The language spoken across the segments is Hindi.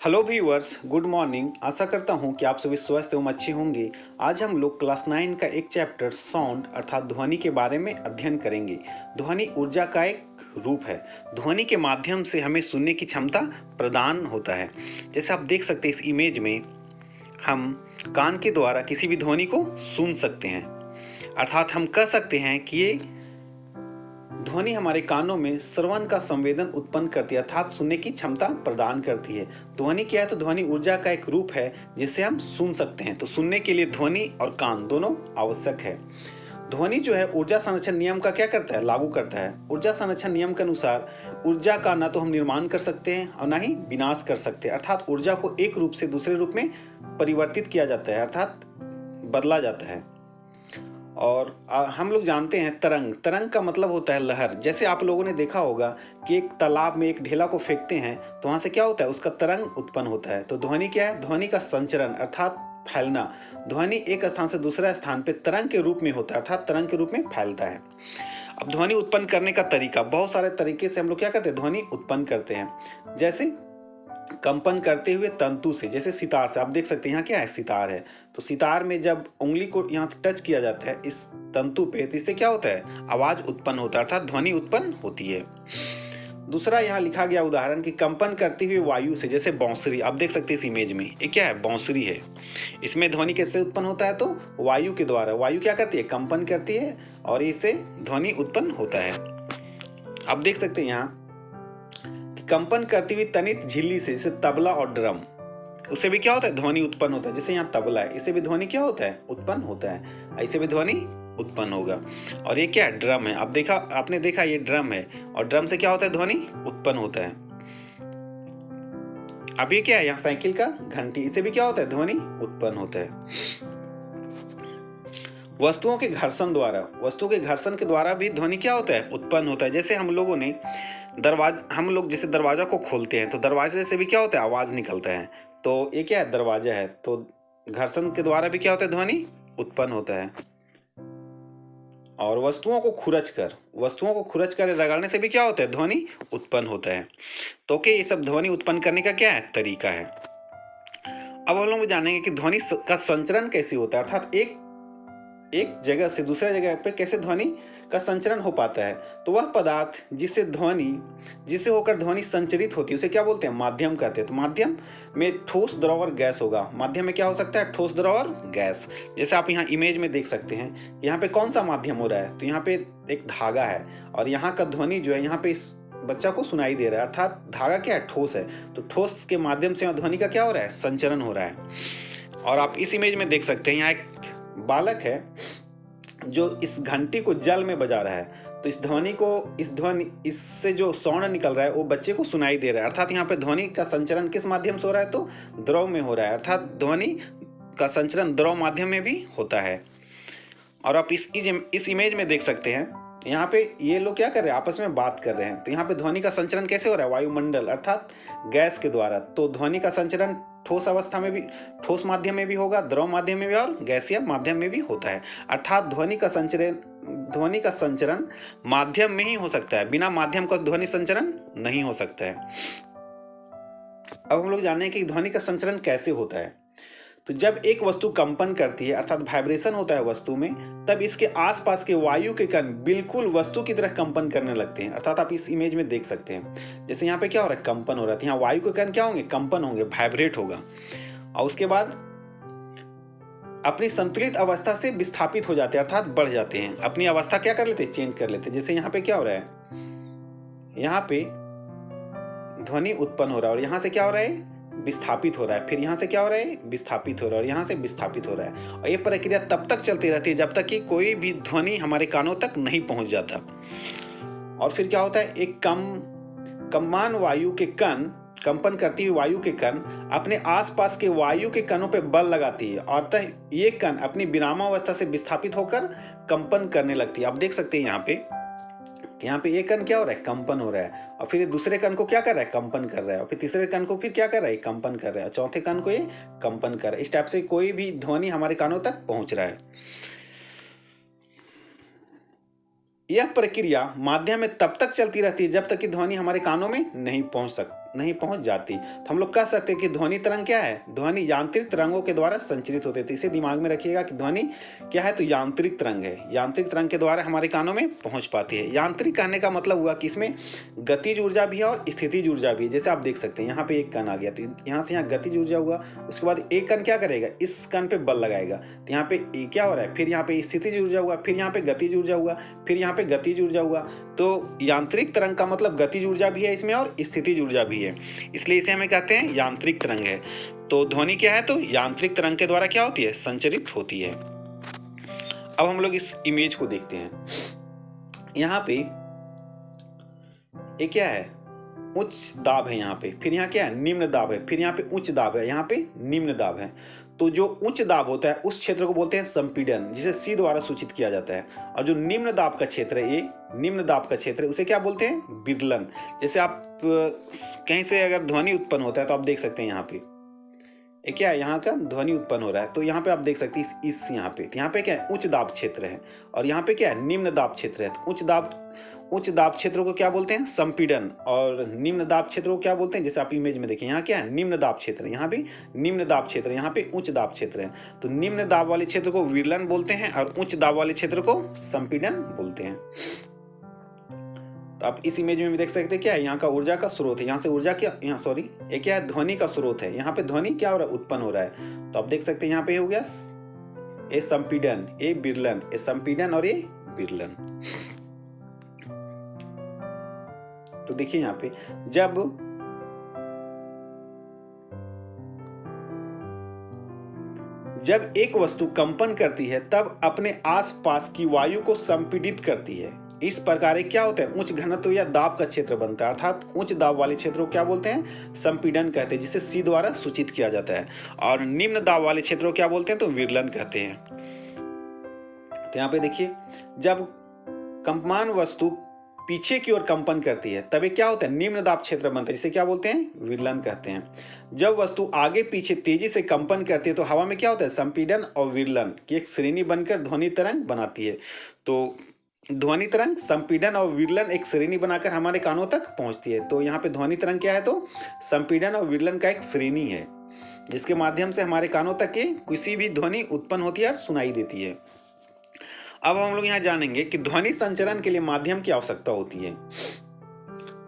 Hello viewers, good morning. आशा करता हूँ कि आप सभी स्वस्थ एवं अच्छे होंगे। आज हम लोग क्लास 9 का एक चैप्टर साउंड अर्थात ध्वनि के बारे में अध्ययन करेंगे। ध्वनि ऊर्जा का एक रूप है। ध्वनि के माध्यम से हमें सुनने की क्षमता प्रदान होता है। जैसे आप देख सकते हैं इस इमेज में, हम कान के द्वारा किसी भी ध्वनि को सुन सकते हैं। अर्थात हम कह सकते हैं कि ये ध्वनि हमारे कानों में श्रवण का संवेदन उत्पन्न करती है, अर्थात सुनने की क्षमता प्रदान करती है। ध्वनि क्या है? तो ध्वनि ऊर्जा का एक रूप है जिससे हम सुन सकते हैं। तो सुनने के लिए ध्वनि और कान दोनों आवश्यक है। ध्वनि जो है ऊर्जा संरक्षण नियम का क्या करता है? लागू करता है। ऊर्जा संरक्षण नियम के अनुसार ऊर्जा का ना तो हम निर्माण कर सकते हैं और ना ही विनाश कर सकते हैं। अर्थात ऊर्जा को एक रूप से दूसरे रूप में परिवर्तित किया जाता है, अर्थात बदला जाता है। और हम लोग जानते हैं तरंग का मतलब होता है लहर। जैसे आप लोगों ने देखा होगा कि एक तालाब में एक ढेला को फेंकते हैं तो वहां से क्या होता है? उसका तरंग उत्पन्न होता है। तो ध्वनि क्या है? ध्वनि का संचरण अर्थात फैलना। ध्वनि एक स्थान से दूसरे स्थान पे तरंग के रूप में होता है, अर्थात तरंग के रूप में फैलता है। अब ध्वनि उत्पन्न करने का तरीका, बहुत सारे तरीके से हम लोग क्या करते हैं? ध्वनि उत्पन्न करते हैं। जैसे कंपन करते हुए तंतु से, जैसे सितार से। आप देख सकते हैं यहाँ क्या है? सितार है। तो सितार में जब उंगली को यहाँ टच किया जाता है इस तंतु पे, तो इससे क्या होता है? आवाज उत्पन्न होता है, अर्थात ध्वनि उत्पन्न होती है। दूसरा यहाँ लिखा गया उदाहरण कि कंपन करती हुई वायु से, जैसे बांसुरी। आप देख सकते हैं इस इमेज में, ये क्या है? बांसुरी है। इसमें ध्वनि कैसे उत्पन्न होता है? तो वायु के द्वारा। वायु क्या करती है? कंपन करती है और इससे ध्वनि उत्पन्न होता है। आप देख सकते हैं यहाँ कंपन करती हुई तनित झिल्ली से, जैसे तबला और ड्रम, उससे भी क्या होता है? ध्वनि उत्पन्न होता है। जैसे यहाँ तबला है, इससे भी ध्वनि क्या होता है? उत्पन्न होता है। ऐसे भी ध्वनि उत्पन्न होगा। और ये क्या है? ड्रम है। आपने देखा ये ड्रम है, और ड्रम से क्या होता है? ध्वनि उत्पन्न होता है। अब ये क्या है? यहाँ साइकिल का घंटी, इससे भी क्या होता है? ध्वनि उत्पन्न होता है। वस्तुओं के घर्षण के द्वारा भी ध्वनि क्या होता है? उत्पन्न होता है। जैसे हम लोग जैसे दरवाजा को खोलते हैं तो दरवाजे से भी क्या होता है? आवाज निकलता है। तो ये क्या है? दरवाजा है। तो घर्षण के द्वारा भी क्या होता है? ध्वनि उत्पन्न होता है। और वस्तुओं को खुरच कर रगड़ने से भी क्या होता है? ध्वनि उत्पन्न होता है। तो क्या ये सब ध्वनि उत्पन्न करने का क्या है? तरीका है। अब हम लोग जानेंगे कि ध्वनि का संचरण कैसे होता है, अर्थात एक जगह से दूसरे जगह पे कैसे ध्वनि का संचरण हो पाता है। तो वह पदार्थ जिससे होकर ध्वनि संचरित होती है उसे क्या बोलते हैं? माध्यम कहते हैं। तो माध्यम में ठोस, द्रव और गैस होगा। माध्यम में क्या हो सकता है? ठोस, द्रव और गैस। जैसे आप यहाँ इमेज में देख सकते हैं, यहाँ पे कौन सा माध्यम हो रहा है? तो यहाँ पे एक धागा है, और यहाँ का ध्वनि जो है यहाँ पे इस बच्चा को सुनाई दे रहा है, अर्थात धागा क्या है? ठोस है। तो ठोस के माध्यम से ध्वनि का क्या हो रहा है? संचरण हो रहा है। और आप इस इमेज में देख सकते हैं, यहाँ एक बालक है जो इस घंटी को जल में बजा रहा है। तो इससे जो साउंड निकल रहा है वो बच्चे को सुनाई दे रहा है। अर्थात यहाँ पे ध्वनि का संचरण किस माध्यम से हो रहा है? तो द्रव में हो रहा है। अर्थात ध्वनि का संचरण द्रव माध्यम में भी होता है। और आप इस इमेज में देख सकते हैं, यहाँ पे ये लोग क्या कर रहे हैं? आपस में बात कर रहे हैं। तो यहाँ पे ध्वनि का संचरण कैसे हो रहा है? वायुमंडल अर्थात गैस के द्वारा। तो ध्वनि का संचरण ठोस अवस्था में भी, ठोस माध्यम में भी होगा, द्रव माध्यम में भी और गैसीय माध्यम में भी होता है। अर्थात ध्वनि का संचरण माध्यम में ही हो सकता है, बिना माध्यम का ध्वनि संचरण नहीं हो सकता है। अब हम लोग जानें कि ध्वनि का संचरण कैसे होता है। तो जब एक वस्तु कंपन करती है, अर्थात वाइब्रेशन होता है वस्तु में, तब इसके आसपास के वायु के कण बिल्कुल वस्तु की तरह कंपन करने लगते हैं। अर्थात आप इस इमेज में देख सकते हैं, जैसे यहाँ पे क्या हो रहा है? कंपन हो रहा है। यहाँ वायु के कण क्या होंगे? कंपन होंगे, वाइब्रेट होगा। और उसके बाद अपनी संतुलित अवस्था से विस्थापित हो जाते हैं, अर्थात बढ़ जाते हैं। अपनी अवस्था क्या कर लेते हैं? चेंज कर लेते हैं। जैसे यहाँ पे क्या हो रहा है? यहाँ पे ध्वनि उत्पन्न हो रहा है, और यहाँ से क्या हो रहा है? विस्थापित हो रहा है। फिर यहाँ से क्या हो रहा है? विस्थापित हो रहा है, और यहाँ से विस्थापित हो रहा है। और ये प्रक्रिया तब तक चलती रहती है जब तक कि कोई भी ध्वनि हमारे कानों तक नहीं पहुंच जाता। और फिर क्या होता है? एक कमान वायु के कण, कंपन करती हुई वायु के कण अपने आसपास के वायु के कणों पर बल लगाती है, और तब ये कण अपनी विरामावस्था से विस्थापित होकर कंपन करने लगती है। आप देख सकते हैं यहाँ पे एक कण क्या हो रहा है? कंपन हो रहा है। और फिर दूसरे कण को क्या कर रहा है? कंपन कर रहा है। और फिर तीसरे कण को फिर क्या कर रहा है? कंपन कर रहा है। और चौथे कण को ये कंपन कर रहा है। इस टाइप से कोई भी ध्वनि हमारे कानों तक पहुंच रहा है। यह प्रक्रिया माध्यम में तब तक चलती रहती है जब तक कि ध्वनि हमारे कानों में नहीं पहुंच जाती। तो हम लोग कह सकते हैं कि ध्वनि तरंग क्या है, ध्वनि यांत्रिक तरंगों के द्वारा संचरित होते थे। इसे दिमाग में रखिएगा कि ध्वनि क्या है, तो यांत्रिक तरंग है, यांत्रिक तरंग के द्वारा हमारे कानों में पहुंच पाती है। यांत्रिक कहने का मतलब हुआ कि इसमें गतिज ऊर्जा भी है और स्थितिज ऊर्जा भी है। जैसे आप देख सकते हैं यहाँ पे एक कण आ गया, तो यहाँ से यहाँ गतिज ऊर्जा हुआ, उसके बाद एक कण क्या करेगा, इस कण पे बल लगाएगा, तो यहाँ पे क्या हो रहा है, फिर यहाँ पे स्थितिज ऊर्जा हुआ, फिर यहाँ पे गतिज ऊर्जा हुआ, फिर यहाँ पे गतिज ऊर्जा हुआ। तो यांत्रिक तरंग का मतलब गतिज ऊर्जा भी है इसमें और स्थितिज ऊर्जा भी है, इसलिए इसे हमें कहते हैं यांत्रिक तरंग है। तो ध्वनि क्या है, तो यांत्रिक तरंग के द्वारा क्या होती है, संचरित होती है। अब हम लोग इस इमेज को देखते हैं। यहाँ पे ये क्या है, उच्च दाब है यहाँ पे, फिर यहाँ क्या है, निम्न दाब है, फिर यहाँ पे उच्च दाब है, यहाँ पे निम्न दाब है। तो जो उच्च दाब होता है उस क्षेत्र को बोलते हैं संपीड़न, जिसे सी द्वारा सूचित किया जाता है। और जो निम्न दाब का क्षेत्र है, ये निम्न दाब का क्षेत्र है, उसे क्या बोलते हैं, विरलन। जैसे आप कहीं से अगर ध्वनि उत्पन्न होता है तो आप देख सकते हैं यहाँ पे ये क्या है, यहाँ का ध्वनि उत्पन्न हो रहा है, तो यहाँ पे आप देख सकते हैं इस यहाँ पे क्या है, उच्च दाब क्षेत्र है, और यहाँ पे क्या है, निम्न दाब क्षेत्र है। तो उच्च दाब क्षेत्रों को क्या बोलते हैं, संपीड़न, और निम्न दाब क्षेत्रों को क्या बोलते हैं, जैसे आप इमेज में देखिए यहाँ क्या है, निम्न दाब क्षेत्र, यहाँ भी निम्न दाब क्षेत्र, यहाँ पे उच्च दाब क्षेत्र है। तो निम्न दाब वाले क्षेत्र को विरलन बोलते हैं और उच्च दाब वाले क्षेत्र को संपीड़न बोलते हैं। तो आप इस इमेज में भी देख सकते हैं क्या है, यहाँ का ऊर्जा का स्रोत है, यहाँ से ऊर्जा क्या, यहाँ सॉरी ये क्या है, ध्वनि का स्रोत है, यहाँ पे ध्वनि क्या हो रहा है, उत्पन्न हो रहा है। तो आप देख सकते हैं यहाँ पे हो गया ए संपीड़न, ए विरलन, ए संपीड़न और ये विरलन। तो देखिए यहाँ पे जब एक वस्तु कंपन करती है तब अपने आसपास की वायु को संपीड़ित करती है। इस प्रकार क्या होता है, उच्च घनत्व या दाब का क्षेत्र बनता है, अर्थात उच्च दाब वाले क्षेत्र को क्या बोलते हैं, संपीड़न कहते हैं, जिसे सी द्वारा सूचित किया जाता है। और निम्न दाब वाले क्षेत्र को क्या बोलते हैं, तो विरलन कहते हैं। तो यहाँ पे देखिए जब कंपमान वस्तु पीछे की ओर कंपन करती है तब क्या होता है, निम्न दाब क्षेत्र बनता है, जिसे क्या बोलते हैं, विरलन कहते हैं। जब वस्तु आगे पीछे तेजी से कंपन करती है तो हवा में क्या होता है, संपीड़न और विरलन की एक श्रेणी बनकर ध्वनि तरंग बनाती है। तो ध्वनि तरंग, संपीड़न और विरलन एक श्रेणी बनाकर हमारे कानों तक पहुंचती है। तो यहाँ पे ध्वनि तरंग क्या है, तो संपीड़न और विरलन का एक श्रेणी है, जिसके माध्यम से हमारे कानों तक के किसी भी ध्वनि उत्पन्न होती है और सुनाई देती है। अब हम लोग यहाँ जानेंगे कि ध्वनि संचरण के लिए माध्यम की आवश्यकता होती है।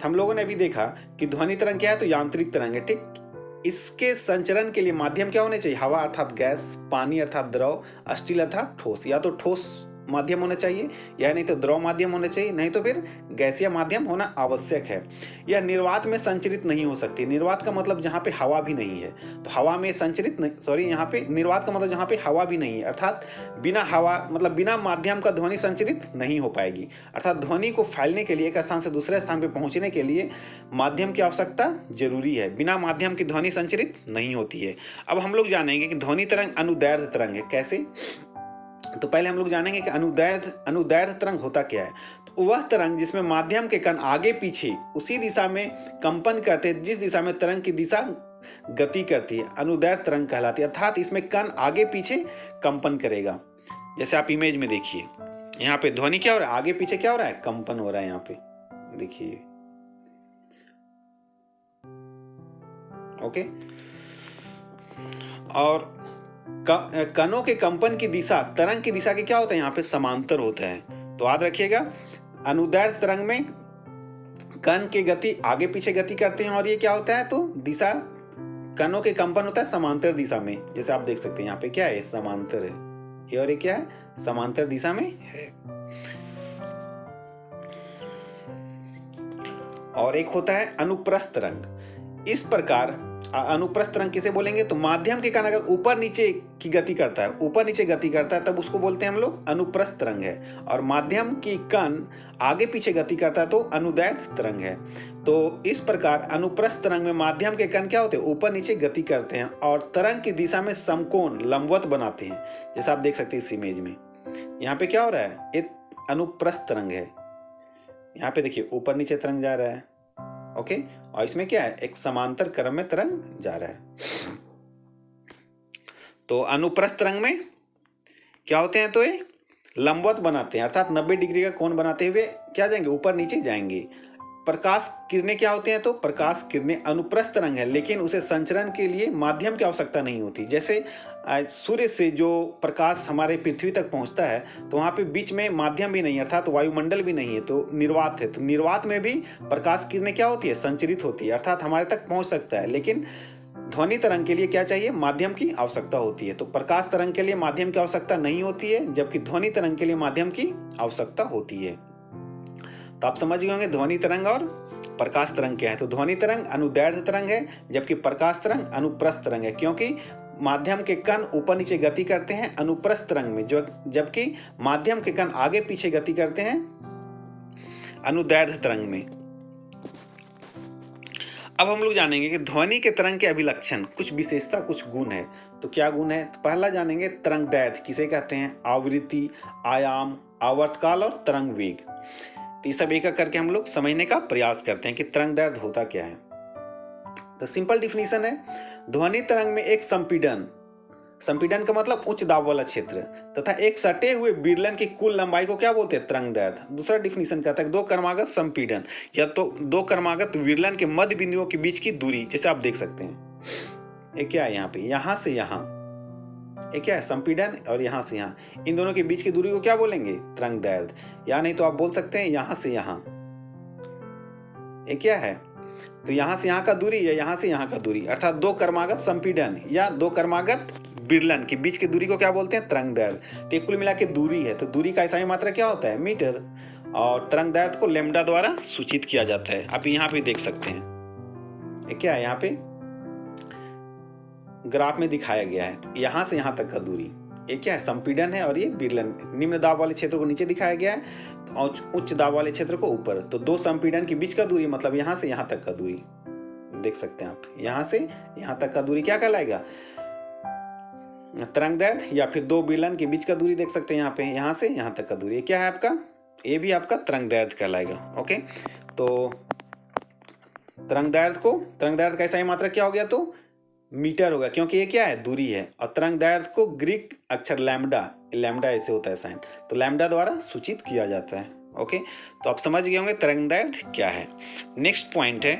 हम लोगों ने अभी देखा कि ध्वनि तरंग क्या है, तो यांत्रिक तरंग है, ठीक। इसके संचरण के लिए माध्यम क्या होने चाहिए, हवा अर्थात गैस, पानी अर्थात द्रव, स्टील अर्थात ठोस। या तो ठोस माध्यम होना चाहिए या नहीं तो द्रव माध्यम होना चाहिए, नहीं तो फिर गैसीय माध्यम होना आवश्यक है। यह निर्वात में संचरित नहीं हो सकती। निर्वात का मतलब जहाँ पे हवा भी नहीं है, तो हवा में संचरित नहीं, सॉरी यहाँ पे निर्वात का मतलब जहाँ पे हवा भी नहीं है, अर्थात बिना हवा मतलब बिना माध्यम का ध्वनि संचरित नहीं हो पाएगी। अर्थात ध्वनि को फैलने के लिए, एक स्थान से दूसरे स्थान पर पहुँचने के लिए माध्यम की आवश्यकता जरूरी है। बिना माध्यम की ध्वनि संचरित नहीं होती है। अब हम लोग जानेंगे कि ध्वनि तरंग अनुदैर्ध्य तरंग है कैसे। तो पहले हम लोग जानेंगे कि अनुदैर्ध्य तरंग होता क्या है। तो वह तरंग जिसमें माध्यम के कण आगे पीछे उसी दिशा में कंपन करते हैं जिस दिशा में तरंग की दिशा गति करती है, अनुदैर्ध्य तरंग कहलाती है। अर्थात इसमें कण आगे पीछे कंपन करेगा। जैसे आप इमेज में देखिए यहाँ पे ध्वनि क्या हो रहा है, आगे पीछे क्या हो रहा है, कंपन हो रहा है। यहाँ पे देखिए, ओके। और कणों के कंपन की दिशा तरंग की दिशा के क्या होता है, यहाँ पे समांतर होता है। तो याद रखिएगा, अनुदैर्ध्य तरंग में कण की गति आगे पीछे गति करते हैं और ये क्या होता है, तो दिशा कणों के कंपन होता है समांतर दिशा में। जैसे आप देख सकते हैं यहाँ पे क्या है, समांतर है ये, और ये क्या है, समांतर दिशा में है। और एक होता है अनुप्रस्थ तरंग। इस प्रकार अनुप्रस्थ तरंग किसे बोलेंगे, तो माध्यम के कण अगर ऊपर नीचे की गति करता है, ऊपर नीचे गति करता है, तब उसको बोलते हैं हम लोग अनुप्रस्थ तरंग है। और माध्यम की कण आगे पीछे गति करता है तो अनुदैर्ध्य तरंग है। तो इस प्रकार अनुप्रस्थ तरंग में माध्यम के कण क्या होते हैं, ऊपर नीचे गति करते हैं और तरंग की दिशा में समकोण लंबवत बनाते हैं। जैसा आप देख सकते हैं इस इमेज में, यहाँ पे क्या हो रहा है, ये अनुप्रस्थ तरंग है। यहाँ पे देखिए ऊपर नीचे तरंग जा रहा है, ओके। और इसमें क्या है, एक समांतर क्रम में तरंग जा रहा है। तो अनुप्रस्थ तरंग में क्या होते हैं, तो ये लंबवत बनाते हैं, अर्थात 90 डिग्री का कोण बनाते हुए क्या जाएंगे, ऊपर नीचे जाएंगे। प्रकाश किरणें क्या होती हैं? तो प्रकाश किरणें अनुप्रस्थ तरंग है, लेकिन उसे संचरण के लिए माध्यम की आवश्यकता नहीं होती। जैसे सूर्य से जो प्रकाश हमारे पृथ्वी तक पहुंचता है तो वहाँ पे बीच में माध्यम भी नहीं है, अर्थात वायुमंडल भी नहीं है, तो निर्वात है। तो निर्वात में भी प्रकाश किरणें क्या होती है? संचरित होती है, अर्थात हमारे तक पहुंच सकता है। लेकिन ध्वनि तरंग के लिए क्या चाहिए? माध्यम की आवश्यकता होती है। तो प्रकाश तरंग के लिए माध्यम की आवश्यकता नहीं होती है, जबकि ध्वनि तरंग के लिए माध्यम की आवश्यकता होती है। तो आप समझ गए होंगे ध्वनि तरंग और प्रकाश तरंग क्या है। तो ध्वनि तरंग अनुदैर्ध्य तरंग है, जबकि प्रकाश तरंग अनुप्रस्थ तरंग है, क्योंकि माध्यम के कण ऊपर नीचे गति करते हैं अनुप्रस्थ तरंग में, जबकि माध्यम के कण आगे पीछे गति करते हैं अनुदैर्ध्य तरंग में। अब हम लोग जानेंगे कि ध्वनि के तरंग के अभिलक्षण, कुछ विशेषता, कुछ गुण है। तो क्या गुण है? तो पहला जानेंगे तरंग दैर्ध्य किसे कहते हैं, आवृत्ति, आयाम, आवर्तकाल और तरंग वेग। तो ये सब एक एक करके हम लोग समझने का प्रयास करते हैं कि तरंग दैर्ध्य होता क्या है। तो सिंपल डिफिनीशन है, ध्वनि तरंग में एक संपीड़न, संपीड़न का मतलब उच्च दाब वाला क्षेत्र, तथा एक सटे हुए विरलन की कुल लंबाई को क्या बोलते हैं? तरंग दैर्ध्य। दूसरा डिफिनीशन कहता है दो क्रमागत संपीड़न या तो दो क्रमागत विरलन के मध्य बिंदुओं के बीच की दूरी, जैसे आप देख सकते हैं ये क्या है, यहाँ पे यहां से यहां ये क्या है? संपीड़न, और यहां से यहां, इन दोनों के बीच की दूरी को क्या बोलेंगे? तरंग दैर्ध्य। या नहीं तो आप बोल सकते हैं यहां से यहां ये क्या है? तो यहां से यहां का दूरी या यहां से यहां का दूरी, अर्थात दो क्रमागत संपीड़न या दो क्रमागत विरलन के बीच की दूरी को क्या बोलते हैं? तरंग दैर्ध्य। तो कुल मिला के दूरी है, तो दूरी का इकाई मात्रा क्या होता है? मीटर। और तरंग दैर्ध्य को लैम्ब्डा द्वारा सूचित किया जाता है। आप यहाँ पे देख सकते हैं ये क्या है? यहाँ पे ग्राफ में दिखाया गया है। तो यहां से यहां तक का दूरी ये क्या है? संपीड़न है, और ये विरलन। निम्न दाब वाले क्षेत्र को नीचे दिखाया गया है और उच्च दाब वाले क्षेत्र को ऊपर। तो दो संपीड़न के बीच का दूरी मतलब यहां से यहां तक का दूरी, देख सकते हैं आप, यहां से यहां तक का दूरी क्या कहलाएगा? तरंग दैर्ध्य। या फिर दो विरलन के बीच का दूरी देख सकते हैं यहाँ पे, यहां से यहां तक का दूरी, ये क्या है आपका? ये भी आपका तरंग दैर्ध्य कहलाएगा। ओके, तो तरंग दैर्ध्य का इकाई मात्रा क्या हो गया? तो मीटर होगा, क्योंकि ये क्या है? दूरी है। और तरंग दैर्ध्य को ग्रीक अक्षर लैम्डा ऐसे होता है साइन, तो लैम्डा द्वारा सूचित किया जाता है। ओके, तो आप समझ गए होंगे तरंग दैर्ध्य क्या है। नेक्स्ट पॉइंट है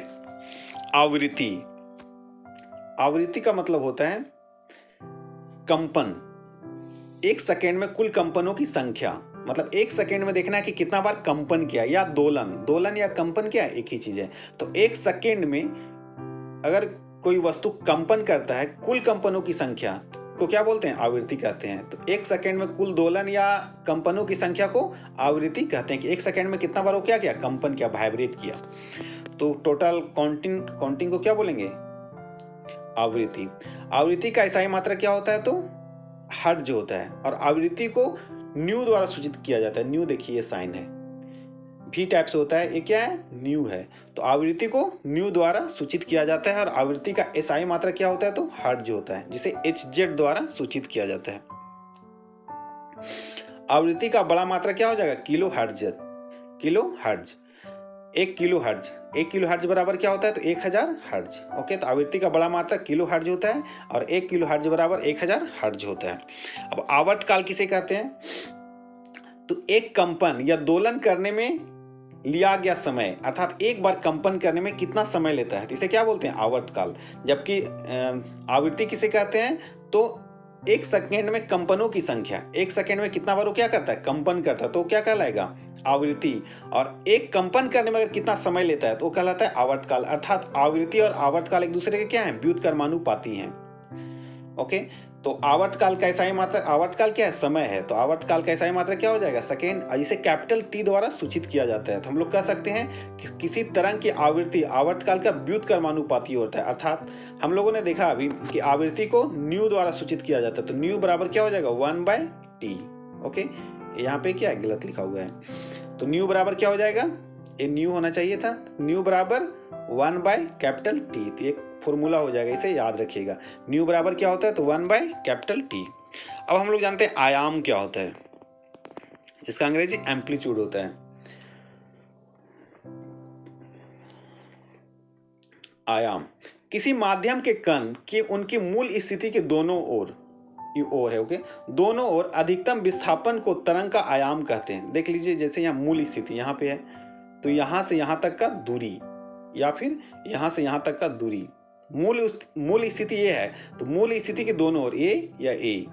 आवृत्ति। आवृत्ति का मतलब होता है कंपन। एक सेकेंड में कुल कंपनों की संख्या, मतलब एक सेकेंड में देखना है कि कितना बार कंपन किया, या दोलन या कंपन क्या है? एक ही चीज है। तो एक सेकेंड में अगर कोई वस्तु कंपन करता है, कुल कंपनों की संख्या को क्या बोलते हैं? आवृत्ति कहते हैं। तो एक सेकेंड में कुल दोलन या कंपनों की संख्या को आवृत्ति कहते हैं, कि एक सेकेंड में कितना बार वो क्या किया? कंपन किया, वाइब्रेट किया। तो टोटल काउंटिंग को क्या बोलेंगे? आवृत्ति। आवृत्ति का इकाई मात्रा क्या होता है? तो हर्ट्ज होता है। और आवृत्ति को न्यू द्वारा सूचित किया जाता है। न्यू देखिए ये साइन है, भी टाइप से होता है, ये क्या है? न्यू है। तो आवृत्ति को न्यू द्वारा सूचित किया जाता है। और आवृत्ति का एसआई मात्रा क्या होता है? तो हर्ट्ज होता है, जिसे HZ द्वारा सूचित किया जाता है। आवृत्ति का बड़ा मात्रा क्या हो जाएगा? Kilo hertz. एक किलो हर्ट्ज बराबर क्या होता है? तो 1000 हर्ट्ज। ओके, तो आवृत्ति का बड़ा मात्रा किलो हर्ट्ज होता है, और 1 किलो हर्ट्ज बराबर 1000 हर्ट्ज होता है। अब आवर्तकाल किसे कहते हैं? तो एक कंपन या दोलन करने में लिया गया समय, अर्थात एक बार कंपन करने में कितना समय लेता है, तो इसे क्या बोलते हैं? आवर्तकाल। जबकि आवृत्ति किसे कहते हैं? तो एक सेकेंड में कंपनों की संख्या, एक सेकेंड में कितना बार वो क्या करता है? कंपन करता है, तो क्या कहलाएगा? आवृत्ति। और एक कंपन करने में अगर कितना समय लेता है तो वो कहलाता है आवर्तकाल। अर्थात आवृत्ति और आवर्तकाल एक दूसरे के क्या है? व्युत्क्रमानुपाती हैं। ओके, तो आवर्तकाल का इकाई मात्रा, आवर्तकाल क्या है? समय है। तो आवर्तकाल का इकाई मात्रा क्या हो जाएगा? सेकेंड। इसे कैपिटल T द्वारा सूचित किया जाता है। तो हम लोग कह सकते हैं कि किसी तरंग की आवृत्ति आवर्तकाल का व्युत्क्रमानुपाती होता है। अर्थात हम लोगों ने देखा अभी कि आवृत्ति को न्यू द्वारा सूचित किया जाता है। तो न्यू बराबर क्या हो जाएगा? 1/T। ओके, यहाँ पे क्या है? गलत लिखा हुआ है। तो न्यू बराबर क्या हो जाएगा? ये न्यू होना चाहिए था। न्यू बराबर 1/T। तो एक फॉर्मूला हो जाएगा, इसे याद रखिएगा। न्यू बराबर क्या होता है? तो 1/T। अब हम लोग जानते हैं आयाम क्या होता है, जिसका अंग्रेजी एम्पलीट्यूड होता है। आयाम किसी माध्यम के कण के उनकी मूल स्थिति के दोनों ओर, ये ओर है, ओके, दोनों ओर अधिकतम विस्थापन को तरंग का आयाम कहते हैं। देख लीजिए, जैसे यहाँ मूल स्थिति यहाँ पे है, तो यहाँ से यहाँ तक का दूरी, या फिर यहाँ से यहाँ तक का दूरी। मूल स्थिति ये है, तो मूल स्थिति के दोनों ओर ए या ए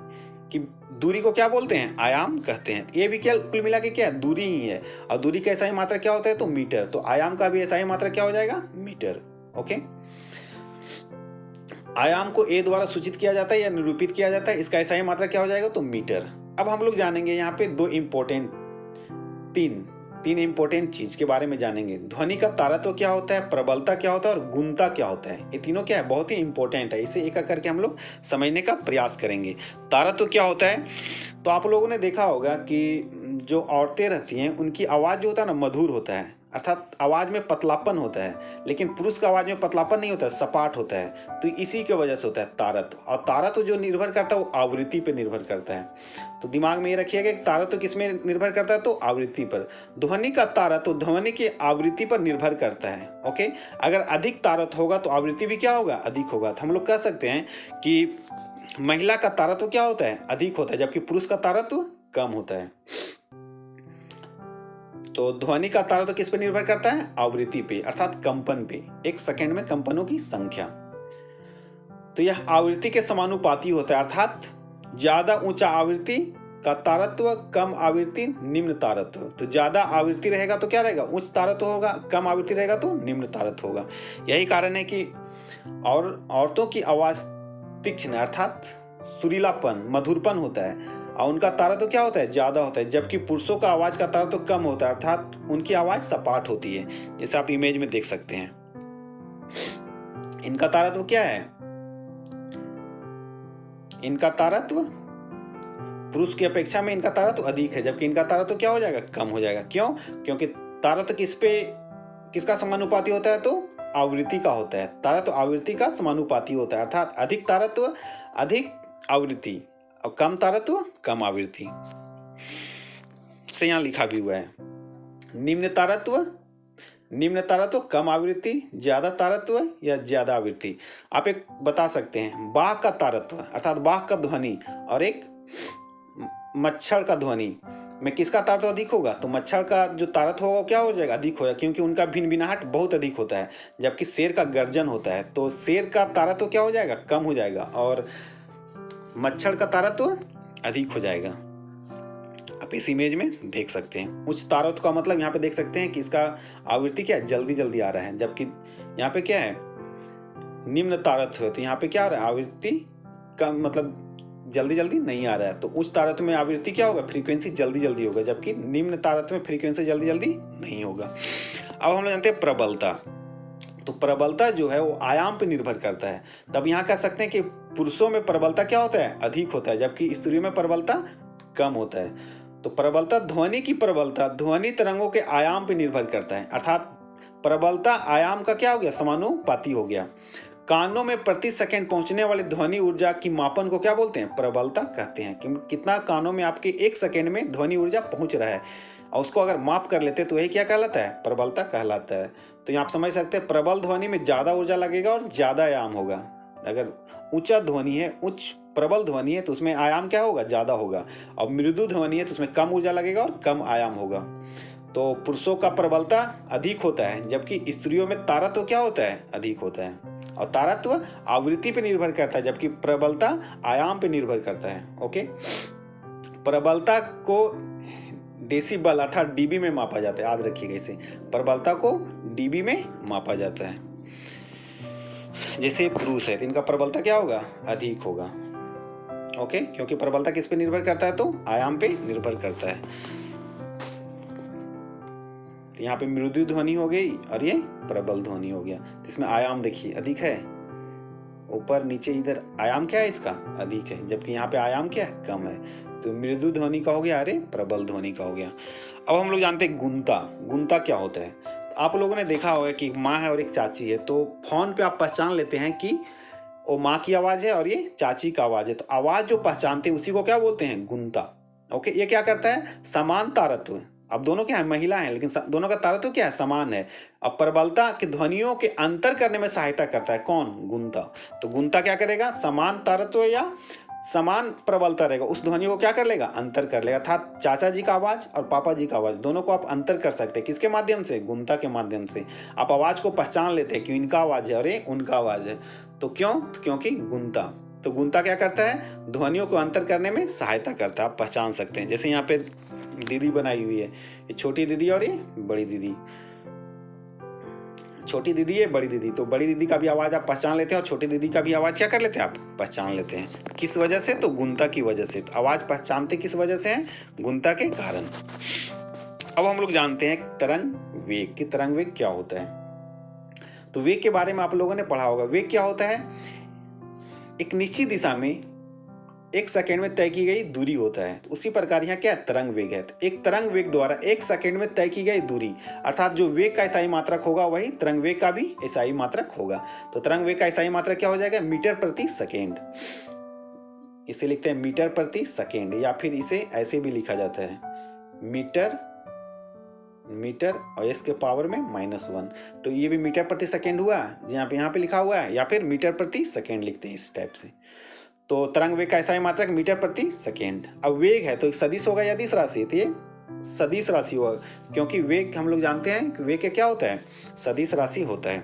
की दूरी को क्या बोलते हैं? आयाम कहते हैं। ये भी क्या कुल मिला के क्या है? दूरी ही है। और दूरी का एसआई मात्रा क्या होता है? तो मीटर। तो आयाम का भी एसआई मात्रा क्या हो जाएगा? मीटर। ओके, आयाम को ए द्वारा सूचित किया जाता है या निरूपित किया जाता है, इसका एसआई मात्रा क्या हो जाएगा? तो मीटर। अब हम लोग जानेंगे यहाँ पे तीन इंपॉर्टेंट चीज के बारे में जानेंगे। ध्वनि का तारत्व क्या होता है, प्रबलता क्या होता है और गुणता क्या होता है। ये तीनों क्या है? बहुत ही इंपॉर्टेंट है। इसे एक एक करके हम लोग समझने का प्रयास करेंगे। तारत्व क्या होता है? तो आप लोगों ने देखा होगा कि जो औरतें रहती हैं उनकी आवाज जो होता है ना, मधुर होता है, अर्थात आवाज में पतलापन होता है। लेकिन पुरुष का आवाज में पतलापन नहीं होता है, सपाट होता है। तो इसी की वजह से होता है तारत्व। और तारत्व जो निर्भर करता है वो आवृत्ति पे निर्भर करता है। तो दिमाग में ये रखिएगा कि तारत्व किस में निर्भर करता है? तो आवृत्ति पर। ध्वनि का तारत्व ध्वनि की आवृत्ति पर निर्भर करता है। ओके, अगर अधिक तारत्व होगा तो आवृत्ति भी क्या होगा? अधिक होगा। तो हम लोग कह सकते हैं कि महिला का तारत्व क्या होता है? अधिक होता है, जबकि पुरुष का तारत्व कम होता है। तो ध्वनि का तारत्व किस पे निर्भर करता है? आवृत्ति पे, अर्थात कंपन पे। एक सेकंड में कंपनों की संख्या। तो यह आवृत्ति के समानुपाती होता है, अर्थात ज्यादा ऊंचा आवृत्ति का तारत्व, कम आवृत्ति निम्न तारत्व। तो ज्यादा आवृत्ति रहेगा तो क्या रहेगा? उच्च तारत्व होगा, कम आवृत्ति रहेगा तो निम्न तारत्व होगा। यही कारण है कि औरतों की आवाज तीक्ष्ण अर्थात सुरीलापन, मधुरपन होता है, और उनका तारत्व क्या होता है? ज्यादा होता है। जबकि पुरुषों का आवाज का तारत्व कम होता है, अर्थात उनकी आवाज सपाट होती है, जैसे आप इमेज में देख सकते हैं। इनका तारत्व क्या है? इनका तारत्व पुरुष की अपेक्षा में इनका तारत्व अधिक है, जबकि इनका तारत्व क्या हो जाएगा? कम हो जाएगा। क्यों? क्योंकि तारत्व किसका समानुपाती होता है? तो आवृत्ति का होता है। तारत्व आवृत्ति का समानुपाती होता है, अर्थात अधिक तारत्व अधिक आवृत्ति और कम तारत्व कम आवृत्ति से यहाँ लिखा भी हुआ है। निम्न तारत्व कम आवृत्ति, ज्यादा तारत्व या ज्यादा आवृत्ति। आप एक बता सकते हैं, बाघ का तारत्व अर्थात बाघ का ध्वनि और एक मच्छर का ध्वनि में किसका तारत्व अधिक होगा? तो मच्छर का जो तारत्व होगा क्या हो जाएगा? अधिक होगा, क्योंकि उनका भिनभिनाहट बहुत अधिक होता है। जबकि शेर का गर्जन होता है, तो शेर का तारत्व क्या हो जाएगा? कम हो जाएगा, और मच्छर का तारत्व अधिक हो जाएगा। आप इस इमेज में देख सकते हैं। उच्च तारत्व का मतलब यहाँ पे देख सकते हैं कि इसका आवृत्ति क्या है? जल्दी जल्दी आ रहा है। जबकि यहाँ पे क्या है? निम्न तारत्व है, तो यहाँ पे क्या आ रहा है? आवृत्ति का मतलब जल्दी जल्दी नहीं आ रहा है। तो उच्च तारत्व में आवृत्ति क्या होगा? फ्रीक्वेंसी जल्दी जल्दी होगा, जबकि निम्न तारत्व में फ्रीक्वेंसी जल्दी जल्दी नहीं होगा। अब हम लोग जानते हैं प्रबलता। तो प्रबलता जो है वो आयाम पर निर्भर करता है। तब यहाँ कह सकते हैं कि पुरुषों में प्रबलता क्या होता है? अधिक होता है, जबकि स्त्रियों में प्रबलता कम होता है। तो प्रबलता, ध्वनि की प्रबलता ध्वनि तरंगों के आयाम पर निर्भर करता है, अर्थात प्रबलता आयाम का क्या हो गया? समानुपाती हो गया। कानों में प्रति सेकंड पहुंचने वाली ध्वनि ऊर्जा की मापन को क्या बोलते हैं? प्रबलता कहते हैं। कि कितना कानों में आपके एक सेकंड में ध्वनि ऊर्जा पहुंच रहा है, और उसको अगर माप कर लेते तो यही क्या कहलाता है? प्रबलता कहलाता है। तो यहाँ आप समझ सकते हैं, प्रबल ध्वनि में ज्यादा ऊर्जा लगेगा और ज्यादा आयाम होगा। अगर ऊंचा ध्वनि है, उच्च प्रबल ध्वनि है, तो उसमें आयाम क्या होगा? ज्यादा होगा। और मृदु ध्वनि है तो उसमें कम ऊर्जा लगेगा और कम आयाम होगा। तो पुरुषों का प्रबलता अधिक होता है, जबकि स्त्रियों में तारत्व क्या होता है? अधिक होता है। और तारत्व आवृत्ति पे निर्भर करता है, जबकि प्रबलता आयाम पे निर्भर करता है। ओके, प्रबलता को डेसिबल अर्थात डीबी में मापा जाता है। याद रखिएगा इसे, प्रबलता को डीबी में मापा जाता है। जैसे पुरुष है तो इनका प्रबलता क्या होगा? अधिक होगा। ओके, क्योंकि प्रबलता किस पे निर्भर करता है? तो आयाम पे निर्भर करता है। तो यहाँ पे मृदु ध्वनि हो गई और ये प्रबल ध्वनि हो गया। तो इसमें आयाम देखिए अधिक है, ऊपर नीचे इधर आयाम क्या है? इसका अधिक है, जबकि यहाँ पे आयाम क्या है? कम है। तो मृदु ध्वनि का हो गया, अरे प्रबल ध्वनि का हो गया। अब हम लोग जानते हैं गुणता। गुणता क्या होता है? तो आप लोगों ने देखा होगा कि एक माँ है और एक चाची है, तो फोन पे आप पहचान लेते हैं कि वो माँ की आवाज है और ये चाची का आवाज है। तो आवाज जो पहचानते हैं उसी को क्या बोलते हैं? गुणता। ओके, ये क्या करता है? समान तारत्व। अब दोनों क्या है? महिला है, लेकिन दोनों का तारत्व क्या है? समान है। अब प्रबलता के ध्वनियों के अंतर करने में सहायता करता है कौन? गुणता। तो गुणता क्या करेगा? समान तारत्व या समान प्रबलता रहेगा उस ध्वनि को क्या कर लेगा, अंतर कर लेगा। अर्थात चाचा जी का आवाज और पापा जी का आवाज दोनों को आप अंतर कर सकते हैं। किसके माध्यम से, गुणता के माध्यम से। आप आवाज को पहचान लेते हैं कि इनका आवाज है और ये उनका आवाज है। तो क्यों, तो क्योंकि गुणता। तो गुणता क्या करता है, ध्वनियों को अंतर करने में सहायता करता है। आप पहचान सकते हैं। जैसे यहाँ पे दीदी बनाई हुई है, ये छोटी दीदी और ये बड़ी दीदी। छोटी दीदी है, बड़ी दीदी। तो बड़ी दीदी का भी आवाज आप पहचान लेते हैं और छोटी दीदी का भी आवाज क्या कर लेते हैं, आप पहचान लेते हैं। किस वजह से, तो गुणता की वजह से। तो आवाज पहचानते किस वजह से हैं, गुणता के कारण। अब हम लोग जानते हैं तरंग वेग कि तरंग वेग क्या होता है। तो वेग के बारे में आप लोगों ने पढ़ा होगा। वेग क्या होता है, एक निश्चित दिशा में 1 सेकंड में तय की गई दूरी होता है। तो उसी प्रकार यहाँ क्या है, तरंग वेग है। तो एक तरंग वेग द्वारा 1 सेकंड में तय की गई दूरी, अर्थात जो वेग का इकाई मात्रक होगा वही तरंग वेग का भी इकाई मात्रक होगा। तो तरंग वेग का इकाई मात्रक क्या हो जाएगा, मीटर प्रति सेकेंड। इसे लिखते हैं मीटर प्रति सेकेंड, या फिर इसे ऐसे भी लिखा जाता है मीटर और इसके पावर में -1। तो ये भी मीटर प्रति सेकेंड हुआ, यहाँ पे लिखा हुआ है, या फिर मीटर प्रति सेकेंड लिखते हैं इस टाइप से। तो तरंग वेग का इकाई मात्रक मीटर प्रति सेकेंड। अब वेग है तो एक सदिश होगा या अदिश राशि, तो ये सदिश राशि होगा, क्योंकि वेग हम लोग जानते हैं कि वेग क्या होता है, सदिश राशि होता है।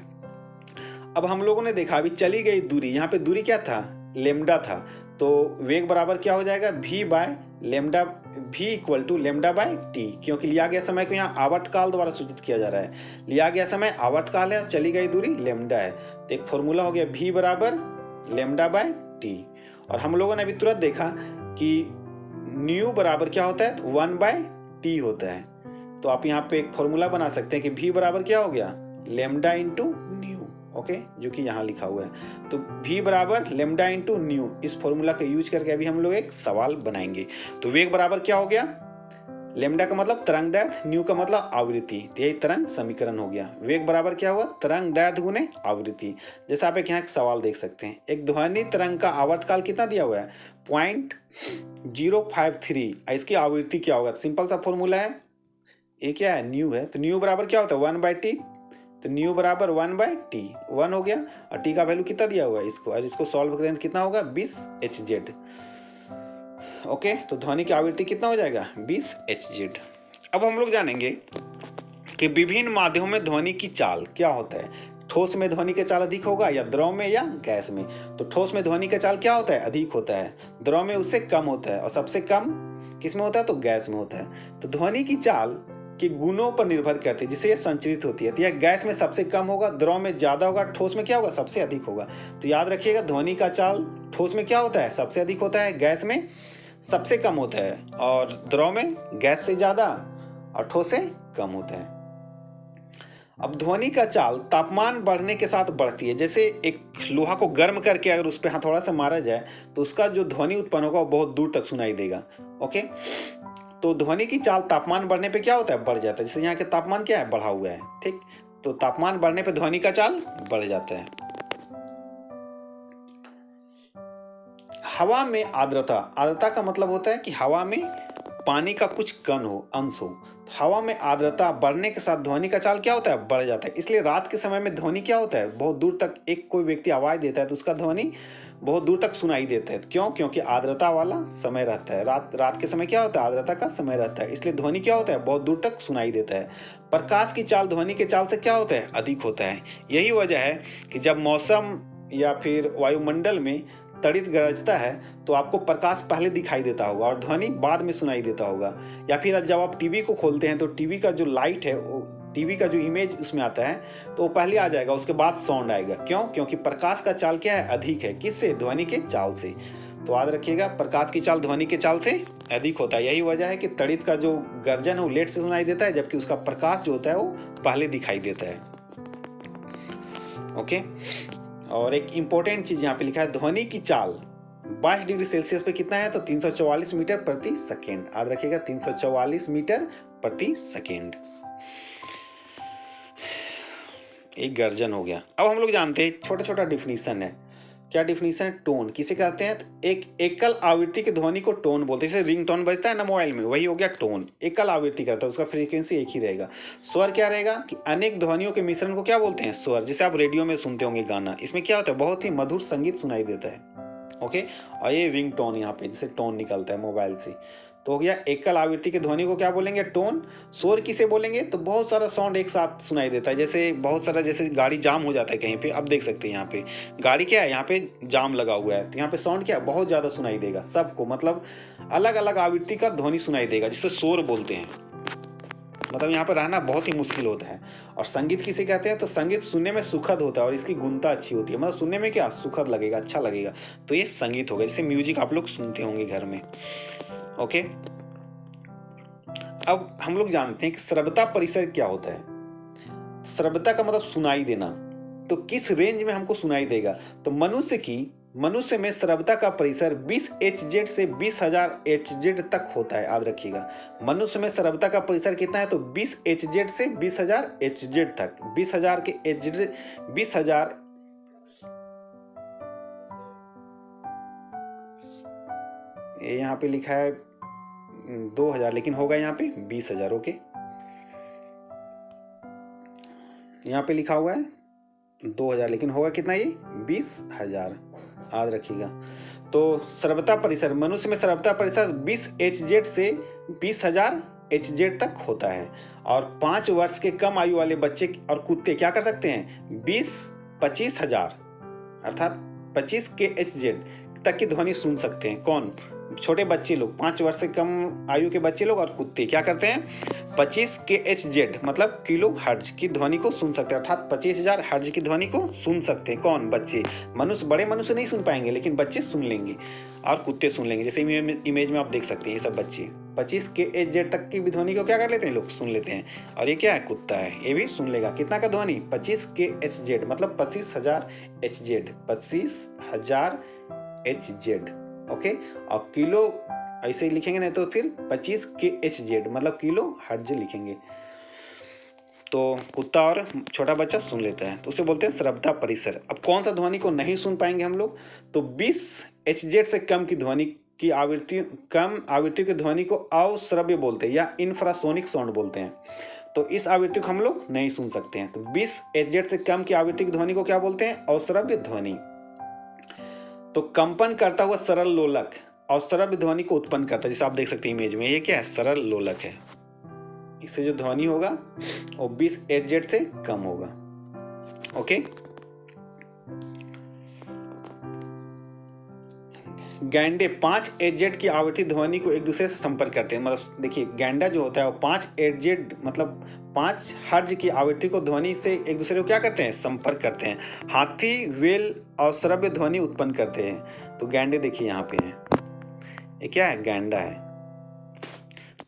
अब हम लोगों ने देखा अभी चली गई दूरी, यहाँ पे दूरी क्या था, लेमडा था। तो वेग बराबर क्या हो जाएगा, v by lambda, v equal to lambda by T, क्योंकि लिया गया समय को यहाँ आवर्तकाल द्वारा सूचित किया जा रहा है। लिया गया समय आवर्तकाल है और चली गई दूरी लेमडा है। तो एक फॉर्मूला हो गया v बराबर लेमडा बाय टी। और हम लोगों ने अभी तुरंत देखा कि न्यू बराबर क्या होता है, 1/t होता है। तो आप यहाँ पे एक फॉर्मूला बना सकते हैं कि v बराबर क्या हो गया, लेमडा इंटू न्यू। ओके, जो कि यहाँ लिखा हुआ है। तो v बराबर लेमडा इंटू न्यू, इस फॉर्मूला का यूज करके अभी हम लोग एक सवाल बनाएंगे। तो वेग बराबर क्या हो गया, लेमडा का मतलब तरंग दैर्घ्य, न्यू का मतलब आवृत्ति। तो यही तरंग समीकरण हो गया। वेग बराबर क्या हुआ, तरंग दैर्घ्य गुने आवृत्ति। जैसे आप एक यहाँ एक सवाल देख सकते हैं, एक ध्वनि तरंग का आवर्तकाल कितना दिया हुआ है, 0.053। इसकी आवृत्ति क्या होगा, सिंपल सा फॉर्मूला है, ये क्या है, न्यू है। तो न्यू बराबर क्या होता है, 1/t। तो न्यू बराबर 1/t, 1 हो गया। और टी का वैल्यू कितना दिया हुआ है इसको, और इसको सॉल्व करें तो कितना होगा, 20 Hz। ओके, तो ध्वनि की आवृत्ति कितना हो जाएगा, 20 Hz। अब हम लोग जानेंगे कि विभिन्न माध्यमों में ध्वनि की चाल क्या होता है। ठोस में ध्वनि का चाल अधिक होगा या द्रव में या गैस में। तो ठोस में ध्वनि का चाल क्या होता है, अधिक होता है। द्रव में उससे कम होता है, और सबसे कम किस में होता है, तो गैस में होता है। तो ध्वनि की चाल के गुणों पर निर्भर करती है जिससे यह संचरित होती है। तो यह गैस में सबसे कम होगा, द्रव में ज्यादा होगा, ठोस में क्या होगा, सबसे अधिक होगा। तो याद रखिएगा, ध्वनि का चाल ठोस में क्या होता है, सबसे अधिक होता है, गैस में सबसे कम होता है, और द्रव में गैस से ज्यादा और ठोस से कम होता है। अब ध्वनि का चाल तापमान बढ़ने के साथ बढ़ती है। जैसे एक लोहा को गर्म करके अगर उस पर थोड़ा सा मारा जाए तो उसका जो ध्वनि उत्पन्न होगा वो बहुत दूर तक सुनाई देगा। ओके, तो ध्वनि की चाल तापमान बढ़ने पे क्या होता है, बढ़ जाता है। जैसे यहाँ के तापमान क्या है, बढ़ा हुआ है, ठीक। तो तापमान बढ़ने पे ध्वनि का चाल बढ़ जाता है। हवा में आर्द्रता, आर्द्रता का मतलब होता है कि हवा में पानी का कुछ कण हो, अंश हो। हवा में आर्द्रता बढ़ने के साथ ध्वनि का चाल क्या होता है, बढ़ जाता है। इसलिए रात के समय में ध्वनि क्या होता है, बहुत दूर तक, एक कोई व्यक्ति आवाज देता है तो उसका ध्वनि बहुत दूर तक सुनाई देता है। क्यों, क्योंकि आर्द्रता वाला समय रहता है। रात के समय क्या होता है, आर्द्रता का समय रहता है, इसलिए ध्वनि क्या होता है, बहुत दूर तक सुनाई देता है। प्रकाश की चाल ध्वनि के चाल से क्या होता है, अधिक होता है। यही वजह है कि जब मौसम या फिर वायुमंडल में तड़ित गरजता है तो आपको प्रकाश पहले दिखाई देता होगा और ध्वनि बाद में सुनाई देता होगा। या फिर अब जब आप टीवी को खोलते हैं तो टीवी का जो लाइट है, टीवी का जो इमेज उसमें आता है तो वो पहले आ जाएगा, उसके बाद साउंड आएगा। क्यों, क्योंकि प्रकाश का चाल क्या है, अधिक है। किससे, ध्वनि के चाल से। तो याद रखिएगा, प्रकाश की चाल ध्वनि के चाल से अधिक होता है। यही वजह है कि तड़ित का जो गर्जन है वो लेट से सुनाई देता है, जबकि उसका प्रकाश जो होता है वो पहले दिखाई देता है। ओके, और एक इंपॉर्टेंट चीज यहाँ पे लिखा है, ध्वनि की चाल 22 डिग्री सेल्सियस पे कितना है, तो 344 मीटर प्रति सेकेंड। याद रखिएगा, 344 मीटर प्रति सेकेंड। एक गर्जन हो गया। अब हम लोग जानते हैं छोटा छोटा डिफिनीशन है। क्या डिफिनीशन है, टोन किसे कहते हैं, तो एक एकल आवृत्ति की ध्वनि को टोन बोलते हैं। जैसे रिंग टोन बजता है ना मोबाइल में, वही हो गया टोन। एकल आवृत्ति करता है, उसका फ्रीक्वेंसी एक ही रहेगा। स्वर क्या रहेगा कि अनेक ध्वनियों के मिश्रण को क्या बोलते हैं, स्वर। जैसे आप रेडियो में सुनते होंगे गाना, इसमें क्या होता है, बहुत ही मधुर संगीत सुनाई देता है। ओके। और ये रिंग टोन यहाँ पे जैसे टोन निकलता है मोबाइल से, तो हो गया एकल आवृत्ति के ध्वनि को क्या बोलेंगे, टोन। शोर किसे बोलेंगे, तो बहुत सारा साउंड एक साथ सुनाई देता है, जैसे बहुत सारा, जैसे गाड़ी जाम हो जाता है कहीं पे, अब देख सकते हैं यहाँ पे गाड़ी क्या है, यहाँ पे जाम लगा हुआ है, तो यहाँ पे साउंड क्या है, बहुत ज़्यादा सुनाई देगा सबको, मतलब अलग अलग आवृत्ति का ध्वनि सुनाई देगा, जिसे शोर बोलते हैं। मतलब यहाँ पर रहना बहुत ही मुश्किल होता है। और संगीत किसे कहते हैं, तो संगीत सुनने में सुखद होता है और इसकी गुणता अच्छी होती है, मतलब सुनने में क्या सुखद लगेगा, अच्छा लगेगा, तो ये संगीत होगा। जैसे म्यूजिक आप लोग सुनते होंगे घर में। ओके, अब हम लोग जानते हैं कि श्रव्यता परिसर क्या होता है। श्रव्यता का मतलब सुनाई देना, तो किस रेंज में हमको सुनाई देगा, तो मनुष्य में श्रव्यता का परिसर 20 Hz से 20,000 Hz तक होता है, याद रखिएगा। मनुष्य में श्रव्यता का परिसर कितना है, तो 20 Hz से 20,000 Hz तक, 20,000 के Hz, 20,000, ये यहाँ पे लिखा है 2,000, लेकिन होगा यहाँ पे 20,000। ओके, यहाँ पे लिखा हुआ है 2,000, लेकिन होगा कितना, ये 20,000, याद रखिएगा। तो श्रव्यता परिसर, मनुष्य में श्रव्यता परिसर 20 Hz से 20,000 Hz तक होता है। और 5 वर्ष के कम आयु वाले बच्चे और कुत्ते क्या कर सकते हैं, 25,000 अर्थात 25 के Hz तक की ध्वनि सुन सकते हैं। कौन, छोटे बच्चे लोग, 5 वर्ष से कम आयु के बच्चे लोग और कुत्ते क्या करते हैं, 25 के Hz मतलब किलो हर्ज की ध्वनि को सुन सकते हैं, अर्थात 25,000 हर्ज की ध्वनि को सुन सकते हैं। कौन, बच्चे। मनुष्य, बड़े मनुष्य नहीं सुन पाएंगे, लेकिन बच्चे सुन लेंगे और कुत्ते सुन लेंगे। जैसे इमेज में आप देख सकते हैं, ये सब बच्चे 25 के Hz तक की भी ध्वनि को क्या कर लेते हैं, लोग सुन लेते हैं। और ये क्या है, कुत्ता है, ये भी सुन लेगा। कितना का ध्वनि, 25 के Hz मतलब 25,000 Hz, 25,000 Hz। ओके, और किलो ऐसे ही लिखेंगे, नहीं तो फिर 25 के Hz मतलब किलो हर्ज लिखेंगे, तो कुत्ता और छोटा बच्चा सुन लेता है, तो उसे बोलते हैं श्रव्यता परिसर। अब कौन सा ध्वनि को नहीं सुन पाएंगे हम लोग, तो 20 Hz से कम की ध्वनि की आवृत्ति, कम आवृत्ति की ध्वनि को अश्रव्य बोलते हैं या इंफ्रासोनिक साउंड बोलते हैं, तो इस आवृत्ति को हम लोग नहीं सुन सकते हैं। तो 20 Hz से कम की आवृत्ति की ध्वनि को क्या बोलते हैं, अश्रव्य ध्वनि। तो कंपन करता हुआ सरल लोलक अश्रव्य ध्वनि को उत्पन्न करता है, जैसे आप देख सकते हैं इमेज में, ये क्या है, सरल लोलक है। इससे जो ध्वनि होगा वो 20 Hz से कम होगा। ओके, गैंडे 5 Hz की आवृत्ति ध्वनि को एक दूसरे से संपर्क करते हैं। मतलब देखिए, गैंडा जो होता है वो 5 Hz मतलब 5 हर्ज की आवृत्ति को ध्वनि से एक दूसरे को क्या करते हैं, संपर्क करते हैं। हाथी, वेल और श्रव्य ध्वनि उत्पन्न करते हैं। तो गैंडे देखिए यहाँ पे हैं, ये क्या है, गैंडा है।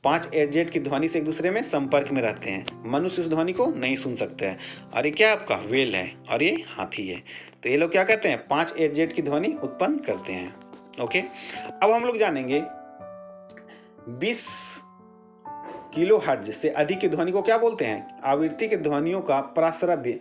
5 Hz की ध्वनि से एक दूसरे में संपर्क में रहते हैं। मनुष्य उस ध्वनि को नहीं सुन सकता है। और ये क्या है आपका, वेल है, और ये हाथी है। तो ये लोग क्या करते हैं, 5 Hz की ध्वनि उत्पन्न करते हैं। ओके, अब हम लोग जानेंगे 20 किलो हर्ज से अधिक की ध्वनि को क्या बोलते हैं, आवृत्ति के ध्वनियों का प्रश्रव्य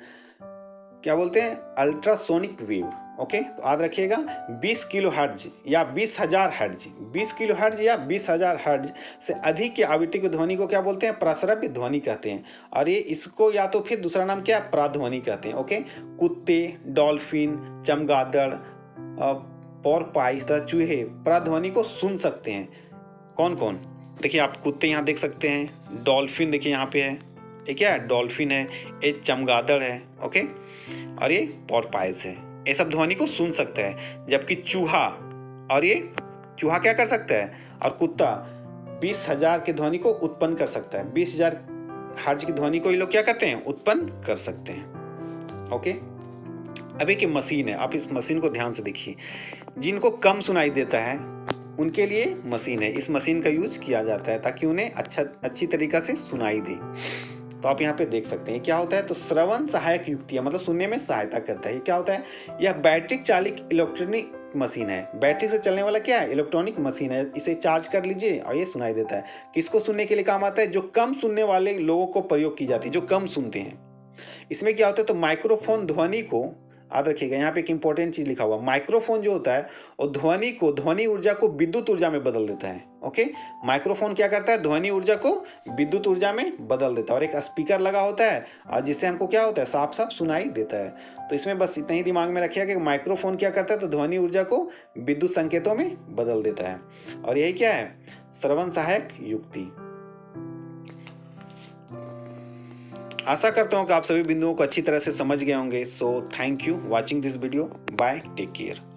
क्या बोलते हैं, अल्ट्रासोनिक वेव। ओके, तो याद रखिएगा 20 किलो हर्ज या 20,000 हर्ज, 20 किलो हर्ज या 20,000 हर्ज से अधिक की आवृत्ति की ध्वनि को क्या बोलते हैं, प्रश्रव्य ध्वनि कहते हैं। और ये इसको या तो फिर दूसरा नाम क्या है, प्राध्वनि कहते हैं। ओके, कुत्ते, डॉल्फिन, चमगादड़, पोरपाइस तथा चूहे प्राध्वनि को सुन सकते हैं। कौन कौन, देखिए आप कुत्ते यहाँ देख सकते हैं, डॉल्फिन देखिए यहाँ पे है, ये क्या है, डॉल्फिन है, ये चमगादड़ है। ओके, और ये पोरपाइस है, ये सब ध्वनि को सुन सकता है। जबकि चूहा, और ये चूहा क्या कर सकता है, और कुत्ता 20,000 की ध्वनि को उत्पन्न कर सकता है। 20,000 हर्ज की ध्वनि को ये लोग क्या करते हैं, उत्पन्न कर सकते हैं। ओके, अब एक मशीन है, आप इस मशीन को ध्यान से देखिए। जिनको कम सुनाई देता है उनके लिए मशीन है, इस मशीन का यूज किया जाता है ताकि उन्हें अच्छी तरीका से सुनाई दे। तो आप यहाँ पे देख सकते हैं क्या होता है, तो श्रवण सहायक युक्तियां मतलब सुनने में सहायता करता है। ये क्या होता है, यह बैटरी चालित इलेक्ट्रॉनिक मशीन है। बैटरी से चलने वाला क्या है, इलेक्ट्रॉनिक मशीन है। इसे चार्ज कर लीजिए और ये सुनाई देता है। किसको सुनने के लिए काम आता है, जो कम सुनने वाले लोगों को प्रयोग की जाती है, जो कम सुनते हैं। इसमें क्या होता है, तो माइक्रोफोन ध्वनि को याद रखिएगा, यहाँ पे एक इंपॉर्टेंट चीज लिखा हुआ, माइक्रोफोन जो होता है वो ध्वनि ऊर्जा को विद्युत ऊर्जा में बदल देता है। ओके, माइक्रोफोन क्या करता है, ध्वनि ऊर्जा को विद्युत ऊर्जा में बदल देता है। और एक स्पीकर लगा होता है और जिससे हमको क्या होता है, साफ साफ सुनाई देता है। तो इसमें बस इतना ही दिमाग में रखिएगा कि माइक्रोफोन क्या करता है, तो ध्वनि ऊर्जा को विद्युत संकेतों में बदल देता है। और यही क्या है, श्रवण सहायक युक्ति। आशा करता हूं कि आप सभी बिंदुओं को अच्छी तरह से समझ गए होंगे। So thank you watching this video. Bye, take care.